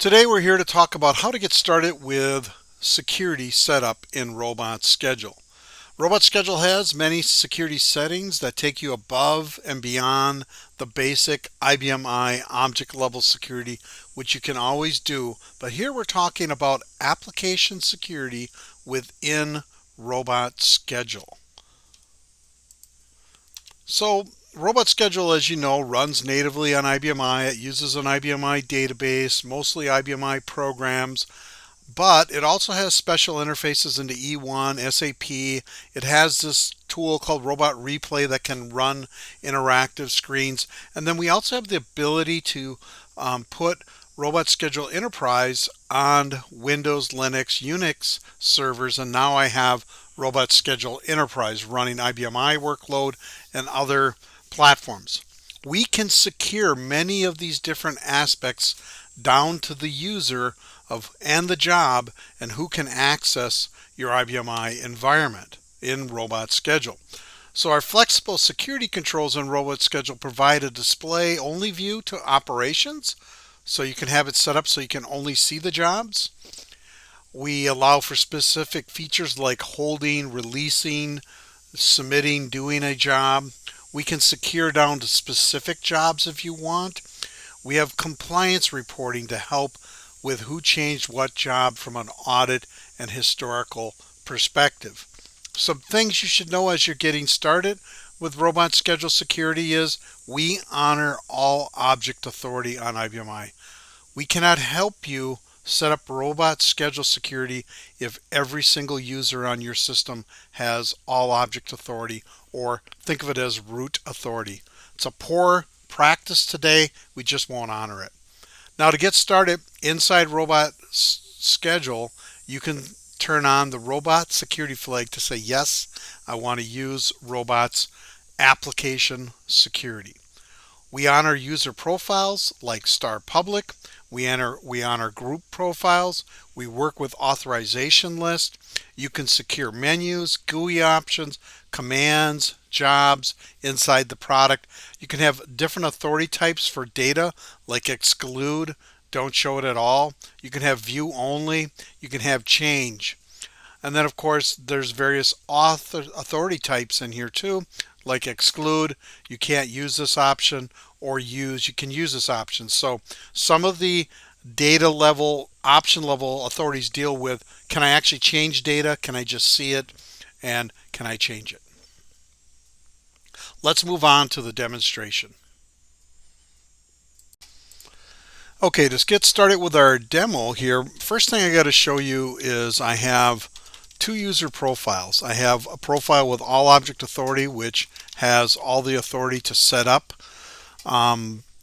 Today we're here to talk about how to get started with security setup in Robot Schedule. Robot Schedule has many security settings that take you above and beyond the basic IBM object level security, which you can always do. But here we're talking about application security within Robot Schedule. So Robot Schedule, as you know, runs natively on IBM. It uses an IBM database, mostly IBM programs, but it also has special interfaces into E1, SAP. It has this tool called Robot Replay that can run interactive screens. And then we also have the ability to put Robot Schedule Enterprise on Windows, Linux, Unix servers. And now I have Robot Schedule Enterprise running IBM workload and other platforms. We can secure many of these different aspects down to the user and the job and who can access your IBM environment in Robot Schedule. So our flexible security controls in Robot Schedule provide a display only view to operations, so you can have it set up so you can only see the jobs. We allow for specific features like holding, releasing, submitting, doing a job. We can secure down to specific jobs if you want. We have compliance reporting to help with who changed what job from an audit and historical perspective. Some things you should know as you're getting started with Robot Schedule Security is we honor all object authority on IBM. We cannot help you set up Robot Schedule Security if every single user on your system has all object authority, or think of it as root authority. It's a poor practice today. We just won't honor it. Now, to get started inside Robot Schedule, you can turn on the Robot Security flag to say, yes, I want to use Robot's application security. We honor user profiles like star public. We honor group profiles. We work with authorization lists. You can secure menus, GUI options, commands, jobs inside the product. You can have different authority types for data like exclude, don't show it at all. You can have view only. You can have change. And then of course there's various authority types in here too, like exclude, you can't use this option, or use, you can use this option. So some of the data level, option level authorities deal with, can I actually change data? Can I just see it? And can I change it? Let's move on to the demonstration. Okay, to get started with our demo here, first thing I got to show you is I have two user profiles. I have a profile with all object authority, which has all the authority to set up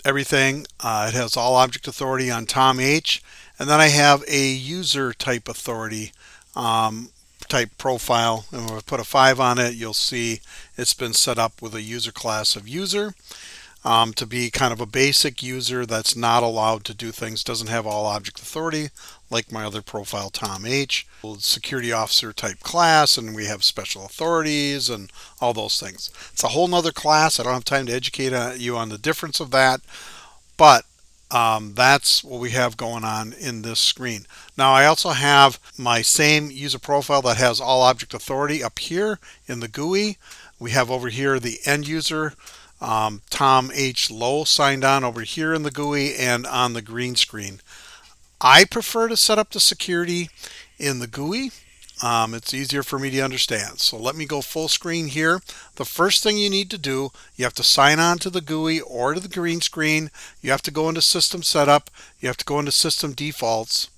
everything. It has all object authority on Tom H. And then I have a user type authority type profile. And when I put a 5 on it, you'll see it's been set up with a user class of user. To be kind of a basic user that's not allowed to do things, doesn't have all object authority like my other profile Tom H. Security officer type class, and we have special authorities and all those things. It's a whole nother class. I don't have time to educate you on the difference of that, but that's what we have going on in this screen. Now I also have my same user profile that has all object authority up here in the GUI. We have over here the end user Tom H. Low signed on over here in the GUI and on the green screen. I prefer to set up the security in the GUI. It's easier for me to understand. So let me go full screen here. The first thing you need to do, you have to sign on to the GUI or to the green screen. You have to go into System Setup. You have to go into System Defaults.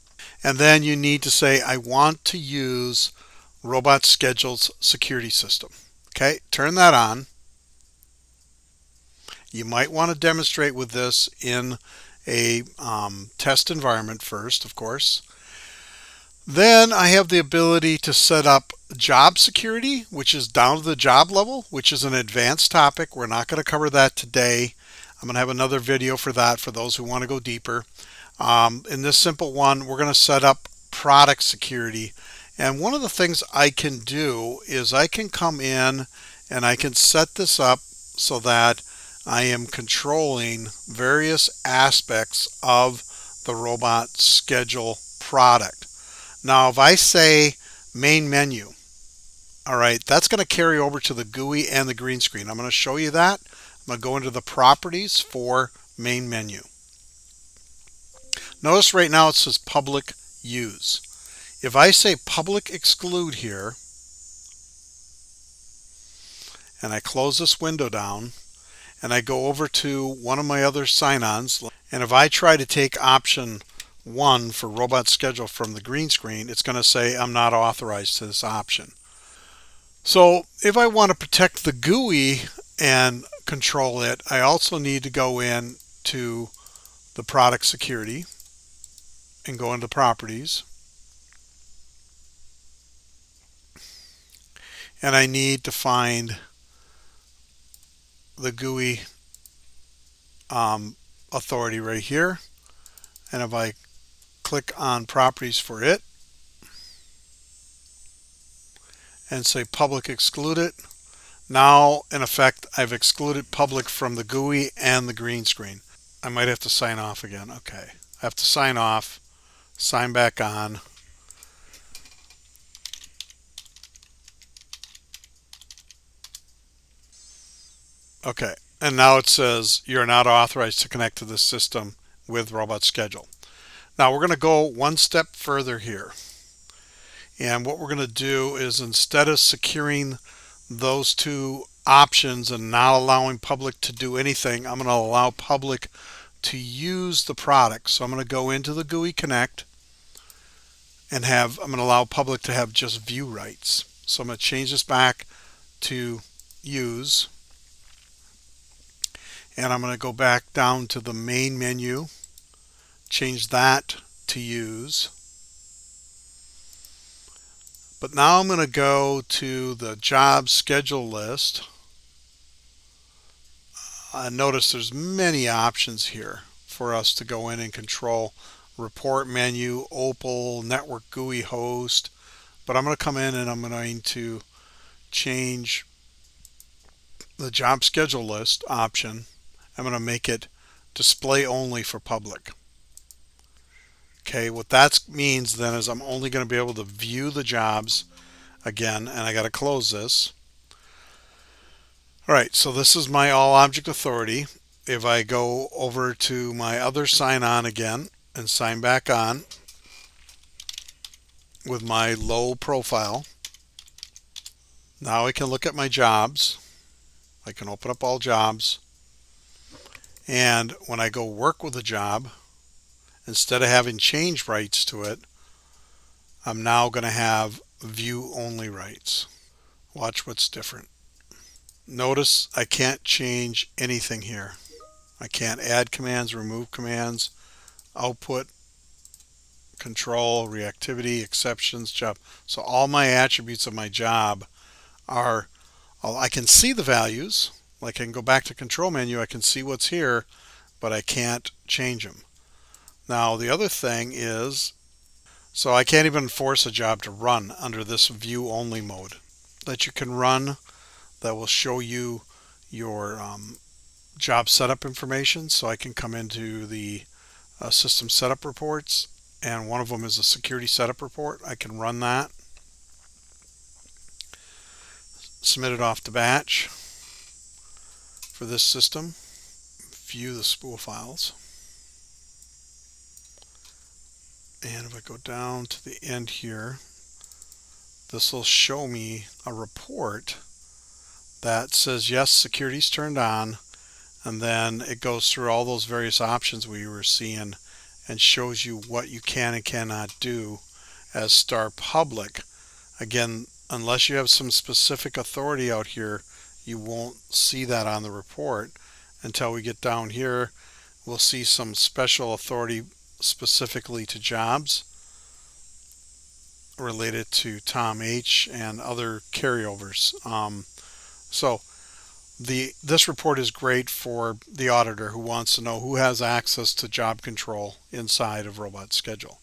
And then you need to say, I want to use Robot Schedule's security system. Okay, turn that on. You might want to demonstrate with this in a test environment first, of course. Then I have the ability to set up job security, which is down to the job level, which is an advanced topic. We're not going to cover that today. I'm going to have another video for that for those who want to go deeper. In this simple one, we're going to set up product security. And one of the things I can do is I can come in and I can set this up so that I am controlling various aspects of the robot schedule product. Now, if I say main menu, all right, that's going to carry over to the GUI and the green screen. I'm going to show you that. I'm going to go into the properties for main menu. Notice right now it says public use. If I say public exclude here, and I close this window down, and I go over to one of my other sign-ons, and if I try to take option 1 for robot schedule from the green screen, it's going to say I'm not authorized to this option. So if I want to protect the GUI and control it, I also need to go in to the product security and go into properties. And I need to find the GUI authority right here. And if I click on properties for it and say public exclude it, now in effect I've excluded public from the GUI and the green screen. I might have to sign off again. Okay, I have to sign off, sign back on. Okay, and now it says you're not authorized to connect to this system with robot schedule. Now we're going to go one step further here. And what we're going to do is, instead of securing those two options and not allowing public to do anything, I'm going to allow public to use the product. So I'm going to go into the GUI Connect and I'm going to allow public to have just view rights. So I'm going to change this back to use. And I'm going to go back down to the main menu, change that to use. But now I'm going to go to the job schedule list. Notice there's many options here for us to go in and control. Report menu, Opal, network GUI host. But I'm going to come in and I'm going to change the job schedule list option. I'm going to make it display only for public. Okay, what that means then is I'm only going to be able to view the jobs again, and I got to close this. All right, so this is my all object authority. If I go over to my other sign on again and sign back on with my low profile, now I can look at my jobs. I can open up all jobs, and when I go work with a job, instead of having change rights to it, I'm now going to have view only rights. Watch what's different. Notice I can't change anything here. I can't add commands, remove commands, output, control, reactivity, exceptions, job. So all my attributes of my job are, I can see the values. Like I can go back to control menu, I can see what's here, but I can't change them. Now the other thing is, so I can't even force a job to run under this view only mode. That you can run, that will show you your job setup information. So I can come into the system setup reports, and one of them is a security setup report. I can run that, submit it off to batch for this system, view the spool files, and if I go down to the end here, this will show me a report that says yes, security's turned on, and then it goes through all those various options we were seeing and shows you what you can and cannot do as star public. Again, unless you have some specific authority out here, you won't see that on the report until we get down here. We'll see some special authority specifically to jobs related to Tom H and other carryovers. So this report is great for the auditor who wants to know who has access to job control inside of robot schedule.